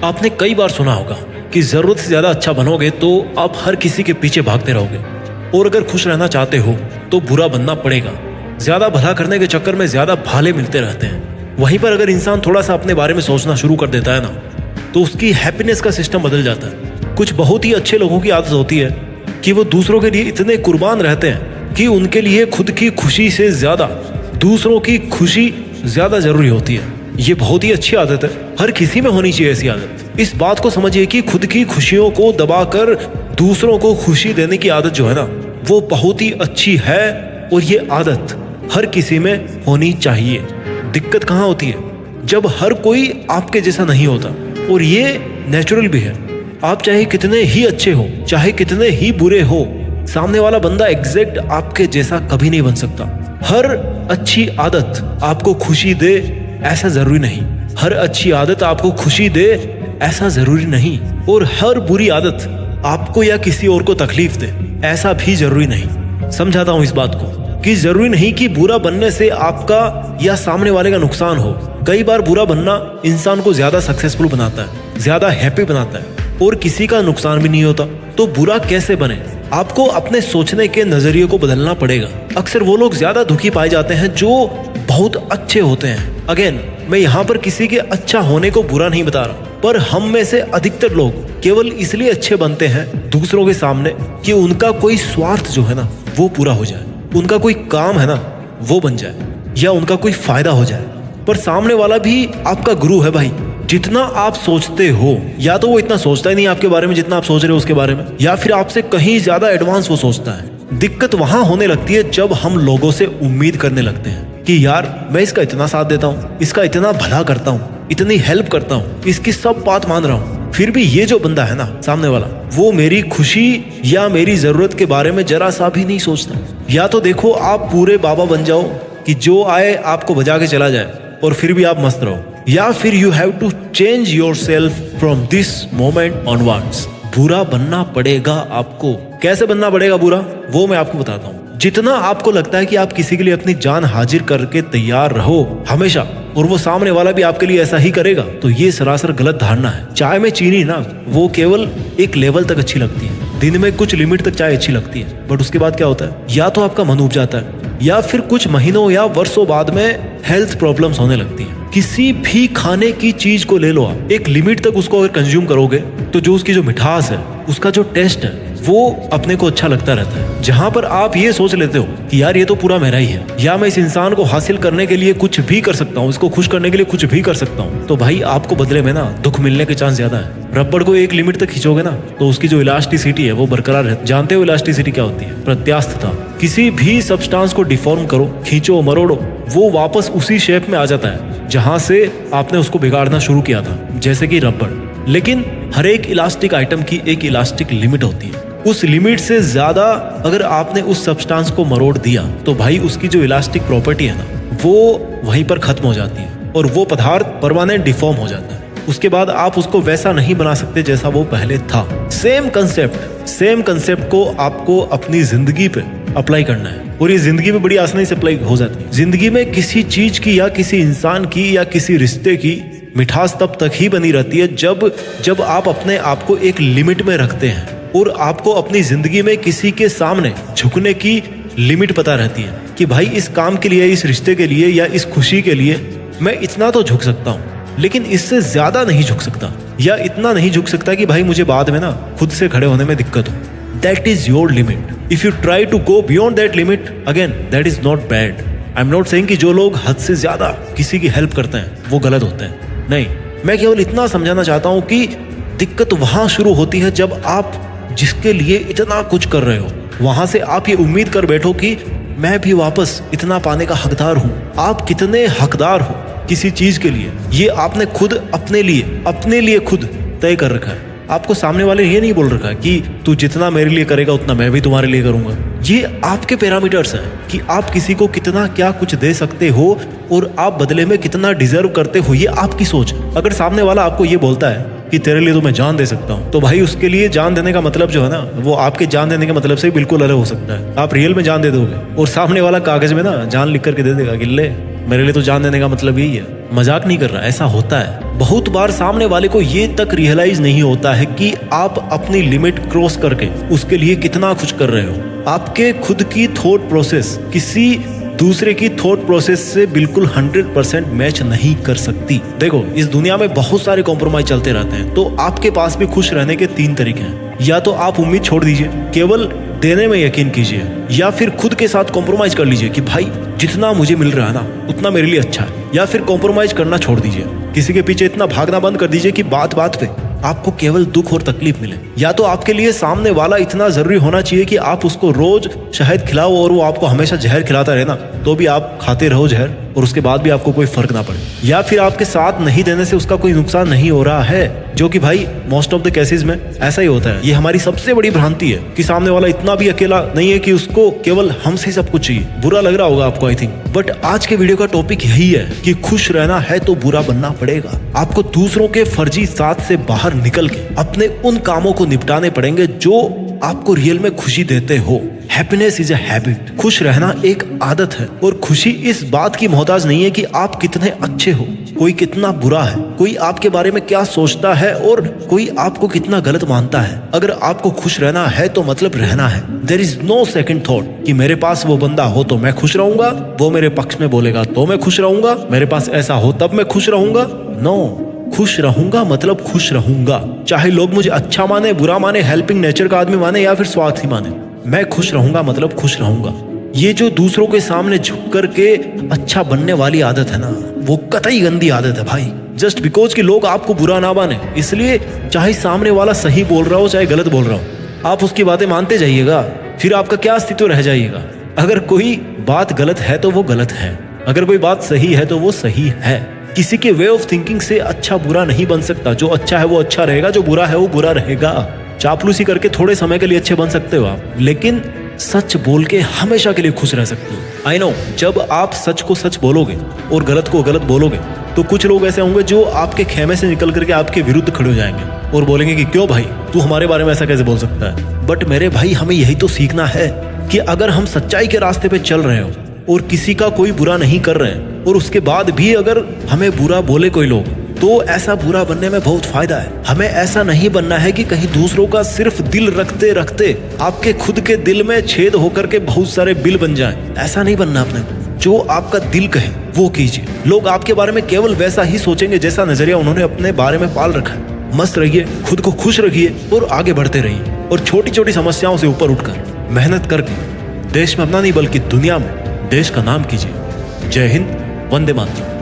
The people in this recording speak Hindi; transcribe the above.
आपने कई बार सुना होगा कि जरूरत से ज्यादा अच्छा बनोगे तो आप हर किसी के पीछे भागते रहोगे, और अगर खुश रहना चाहते हो तो बुरा बनना पड़ेगा। ज्यादा भला करने के चक्कर में ज्यादा भाले मिलते रहते हैं। वहीं पर अगर इंसान थोड़ा सा अपने बारे में सोचना शुरू कर देता है ना, तो उसकी हैप्पीनेस का सिस्टम बदल जाता है। कुछ बहुत ही अच्छे लोगों की आदत होती है कि वो दूसरों के लिए इतने कुर्बान रहते हैं कि उनके लिए खुद की खुशी से ज्यादा दूसरों की खुशी ज्यादा जरूरी होती है। ये बहुत ही अच्छी आदत है, हर किसी में होनी चाहिए ऐसी आदत। इस बात को समझिए कि खुद की खुशियों को दबाकर दूसरों को खुशी देने की आदत जो है ना, वो बहुत ही अच्छी है, और ये आदत हर किसी में होनी चाहिए। दिक्कत कहाँ होती है? जब हर कोई आपके जैसा नहीं होता, और ये नेचुरल भी है। आप चाहे कितने ही अच्छे हो, चाहे कितने ही बुरे हो, सामने वाला बंदा एग्जैक्ट आपके जैसा कभी नहीं बन सकता। हर अच्छी आदत आपको खुशी दे ऐसा जरूरी नहीं, हर अच्छी आदत आपको खुशी दे ऐसा जरूरी नहीं, और हर बुरी आदत आपको या किसी और को तकलीफ दे ऐसा भी जरूरी नहीं। समझाता हूं इस बात को कि जरूरी नहीं कि बुरा बनने से आपका या सामने वाले का नुकसान हो। कई बार बुरा बनना इंसान को ज्यादा सक्सेसफुल बनाता है, ज्यादा हैप्पी बनाता है, और किसी का नुकसान भी नहीं होता। तो बुरा कैसे बने? आपको अपने सोचने के नजरिए को बदलना पड़ेगा। अक्सर वो लोग ज्यादा दुखी पाए जाते हैं जो बहुत अच्छे होते हैं। अगेन, मैं यहाँ पर किसी के अच्छा होने को बुरा नहीं बता रहा, पर हम में से अधिकतर लोग केवल इसलिए अच्छे बनते हैं दूसरों के सामने कि उनका कोई स्वार्थ जो है ना वो पूरा हो जाए, उनका कोई काम है ना वो बन जाए, या उनका कोई फायदा हो जाए। पर सामने वाला भी आपका गुरु है भाई। जितना आप सोचते हो, या तो वो इतना सोचता ही नहीं आपके बारे में जितना आप सोच रहे हो उसके बारे में, या फिर आपसे कहीं ज्यादा एडवांस वो सोचता है। दिक्कत वहां होने लगती है जब हम लोगों से उम्मीद करने लगते हैं कि यार मैं इसका इतना साथ देता हूँ, इसका इतना भला करता हूँ, इतनी हेल्प करता हूँ, इसकी सब बात मान रहा हूँ, फिर भी ये जो बंदा है ना सामने वाला, वो मेरी खुशी या मेरी जरूरत के बारे में जरा सा भी नहीं सोचता। या तो देखो आप पूरे बाबा बन जाओ कि जो आए आपको बजा के चला जाए और फिर भी आप मस्त रहो, या फिर you have to change yourself from this moment onwards. बुरा बनना पड़ेगा आपको। कैसे बनना पड़ेगा बुरा, वो मैं आपको बताता हूँ। जितना आपको लगता है कि आप किसी के लिए अपनी जान हाजिर करके तैयार रहो हमेशा, और वो सामने वाला भी आपके लिए ऐसा ही करेगा, तो ये सरासर गलत धारणा है। चाय में चीनी ना वो केवल एक लेवल तक अच्छी लगती है, दिन में कुछ लिमिट तक चाय अच्छी लगती है, बट उसके बाद क्या होता है? या तो आपका मन उब जाता है, या फिर कुछ महीनों या वर्षों बाद में हेल्थ प्रॉब्लम्स होने लगती हैं। किसी भी खाने की चीज को ले लो आप, एक लिमिट तक उसको अगर कंज्यूम करोगे तो जो उसकी जो मिठास है, उसका जो टेस्ट है, वो अपने को अच्छा लगता रहता है। जहां पर आप ये सोच लेते हो कि यार ये तो पूरा मेरा ही है, या मैं इस इंसान को हासिल करने के लिए कुछ भी कर सकता हूँ, इसको खुश करने के लिए कुछ भी कर सकता हूँ, तो भाई आपको बदले में ना दुख मिलने के चांस ज्यादा है। रबड़ को एक लिमिट तक खींचोगे ना तो उसकी जो इलास्टिसिटी है वो बरकरार रहती है। जानते हो इलास्टिसिटी क्या होती है? प्रत्यास्थता। किसी भी सब्सटेंस को डिफॉर्म करो, खींचो, मरोड़ो, वो वापस उसी शेप में आ जाता है जहां से आपने उसको बिगाड़ना शुरू किया था, जैसे कि रबड़। लेकिन हर एक इलास्टिक आइटम की एक इलास्टिक लिमिट होती है। उस लिमिट से ज्यादा अगर आपने उस सब्सटेंस को मरोड़ दिया तो भाई उसकी जो इलास्टिक प्रॉपर्टी है ना वो वहीं पर खत्म हो जाती है, और वो पदार्थ परमानेंट डिफॉर्म हो जाता है। उसके बाद आप उसको वैसा नहीं बना सकते जैसा वो पहले था। सेम कंसेप्ट को आपको अपनी जिंदगी पे अप्लाई करना है, और ये जिंदगी में बड़ी आसानी से अप्लाई हो जाती है। जिंदगी में किसी चीज की या किसी इंसान की या किसी रिश्ते की मिठास तब तक ही बनी रहती है जब आप अपने आप को एक लिमिट में रखते हैं, और आपको अपनी जिंदगी में किसी के सामने झुकने की लिमिट पता रहती है कि भाई इस काम के लिए, इस रिश्ते के लिए या इस खुशी के लिए मैं इतना तो झुक सकता हूँ, लेकिन इससे ज्यादा नहीं झुक सकता, या इतना नहीं झुक सकता कि भाई मुझे बाद में ना खुद से खड़े होने में दिक्कत हो। That is your limit. If you try to go beyond that limit, again that is not bad. I am not saying कि जो लोग हद से ज्यादा किसी की हेल्प करते हैं वो गलत होते हैं, नहीं। मैं केवल इतना समझाना चाहता हूँ कि दिक्कत वहां शुरू होती है जब आप जिसके लिए इतना कुछ कर रहे हो, वहां से आप ये उम्मीद कर बैठो कि मैं भी वापस इतना पाने का हकदार हूं। आप कितने हकदार हो किसी चीज के लिए, ये आपने खुद अपने लिए खुद तय कर रखा है। आपको सामने वाले ये नहीं बोल रखा है कि तू जितना मेरे लिए करेगा उतना मैं भी तुम्हारे लिए करूंगा। ये आपके पैरामीटर्स हैं कि आप किसी को कितना क्या कुछ दे सकते हो, और आप बदले में कितना डिजर्व करते हो, ये आपकी सोच है। अगर सामने वाला आपको ये बोलता है कि तेरे लिए तो मैं जान दे सकता हूँ, तो भाई उसके लिए जान देने का मतलब जो है ना वो आपके जान देने के मतलब से बिल्कुल अलग हो सकता है। आप रियल में जान दे दोगे और सामने वाला कागज में ना जान लिख करके दे देगा कि ले मेरे लिए तो जान देने का मतलब यही है। मजाक नहीं कर रहा, ऐसा होता है। बहुत बार सामने वाले को ये तक रियलाइज नहीं होता है कि आप अपनी लिमिट क्रॉस करके उसके लिए कितना कुछ कर रहे हो। आपके खुद की थॉट प्रोसेस किसी दूसरे की थॉट प्रोसेस से बिल्कुल 100% मैच नहीं कर सकती। देखो, इस दुनिया में बहुत सारे कॉम्प्रोमाइज चलते रहते हैं, तो आपके पास भी खुश रहने के 3 तरीके हैं। या तो आप उम्मीद छोड़ दीजिए, केवल देने में यकीन कीजिए, या फिर खुद के साथ कॉम्प्रोमाइज कर लीजिए कि भाई जितना मुझे मिल रहा है ना उतना मेरे लिए अच्छा है। या फिर कॉम्प्रोमाइज करना छोड़ दीजिए, किसी के पीछे इतना भागना बंद कर दीजिए कि बात बात पे आपको केवल दुख और तकलीफ मिले। या तो आपके लिए सामने वाला इतना जरूरी होना चाहिए कि आप उसको रोज शहद खिलाओ और वो आपको हमेशा जहर खिलाता रहे ना, तो भी आप खाते रहो जहर और उसके बाद भी आपको कोई फर्क ना पड़े। या फिर आपके साथ नहीं देने से उसका कोई नुकसान नहीं हो रहा है, जो कि भाई मोस्ट ऑफ द केसेस में ऐसा ही होता है। ये हमारी सबसे बड़ी भ्रांति है कि सामने वाला इतना भी अकेला नहीं है कि उसको केवल हमसे सब कुछ चाहिए। बुरा लग रहा होगा आपको आई थिंक, बट आज के वीडियो का टॉपिक यही है कि खुश रहना है तो बुरा बनना पड़ेगा। आपको दूसरों के फर्जी साथ से बाहर निकल के अपने उन कामों को निपटाने पड़ेंगे जो आपको रियल में खुशी देते हो। Happiness is a habit. खुश रहना एक आदत है और खुशी इस बात की मोहताज नहीं है कि आप कितने अच्छे हो, कोई कितना बुरा है, कोई आपके बारे में क्या सोचता है और कोई आपको कितना गलत मानता है। अगर आपको खुश रहना है तो मतलब रहना है। There is no second thought कि मेरे पास वो बंदा हो तो मैं खुश रहूंगा, वो मेरे पक्ष में बोलेगा तो मैं खुश रहूंगा, मेरे पास ऐसा हो तब मैं खुश रहूंगा। नो, खुश रहूंगा मतलब खुश रहूंगा, चाहे लोग मुझे अच्छा माने, बुरा माने, हेल्पिंग नेचर का आदमी माने या फिर स्वार्थी माने। मैं खुश रहूंगा मतलब खुश रहूंगा। ये जो दूसरों के सामने झुक करके अच्छा बनने वाली आदत है ना, वो कतई गंदी आदत है भाई। जस्ट बिकॉज कि लोग आपको बुरा ना माने, इसलिए चाहे सामने वाला सही बोल रहा हो चाहे गलत बोल रहा हो, आप उसकी बातें मानते जाइएगा, फिर आपका क्या अस्तित्व रह जाइएगा। अगर कोई बात गलत है तो वो गलत है, अगर कोई बात सही है तो वो सही है। किसी के वे ऑफ थिंकिंग से अच्छा बुरा नहीं बन सकता। जो अच्छा है वो अच्छा रहेगा, जो बुरा है वो बुरा रहेगा। चापलूसी करके थोड़े समय के लिए अच्छे बन सकते हो आप, लेकिन सच बोल के हमेशा के लिए खुश रह सकते हो। आई नो, जब आप सच को सच बोलोगे और गलत को गलत बोलोगे तो कुछ लोग ऐसे होंगे जो आपके खेमे से निकल करके आपके विरुद्ध खड़े हो जाएंगे और बोलेंगे कि क्यों भाई तू हमारे बारे में ऐसा कैसे बोल सकता है। बट मेरे भाई, हमें यही तो सीखना है कि अगर हम सच्चाई के रास्ते पे चल रहे हो और किसी का कोई बुरा नहीं कर रहे हैं और उसके बाद भी अगर हमें बुरा बोले कोई लोग, तो ऐसा बुरा बनने में बहुत फायदा है। हमें ऐसा नहीं बनना है कि कहीं दूसरों का सिर्फ दिल रखते रखते आपके खुद के दिल में छेद होकर के बहुत सारे बिल बन जाएं। ऐसा नहीं बनना अपने को। जो आपका दिल कहे वो कीजिए। लोग आपके बारे में केवल वैसा ही सोचेंगे जैसा नजरिया उन्होंने अपने बारे में पाल रखा है। मस्त रहिए, खुद को खुश रखिए और आगे बढ़ते रहिए, और छोटी छोटी समस्याओं से ऊपर उठकर मेहनत करके देश में अपना नहीं बल्कि दुनिया में देश का नाम कीजिए। जय हिंद, वंदे मातरम।